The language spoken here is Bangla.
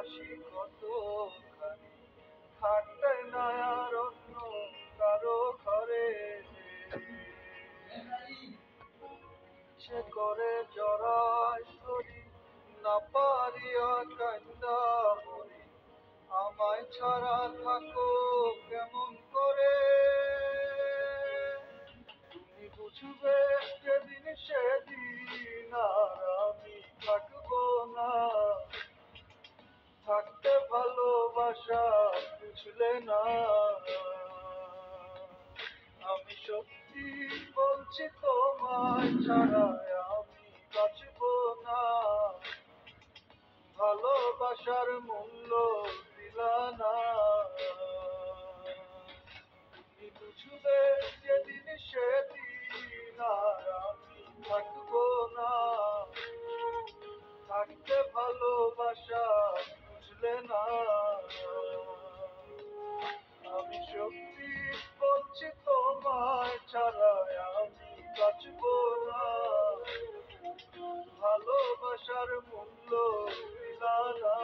ভালোবাসি কতখানি, থাকতে না আর অন্য কারো ঘরে। সে করে জড়ায় ধরি, না পারিয়া কান্দা মরি, আমায় ছাড়া থাকো কেমন করে। তুমি বুঝবে যেদিন সেদিন আর আমি থাকবো না, থাকতে ভালোবাসা বুঝলে না। আমি সত্যি বলছি তোমায় ছাড়া আমি বাঁচবো না, ভালোবাসার মূল্য দিলা না। তুমি বুঝবে যেদিন সেদিন আর আমি থাকবো না, থাকতে ভালোবাসা বুঝলে না। আমি সত্যি বলছি তোমায় ছাড়া আমি বাঁচবো না, ভালোবাসার মূল্য দিলা না।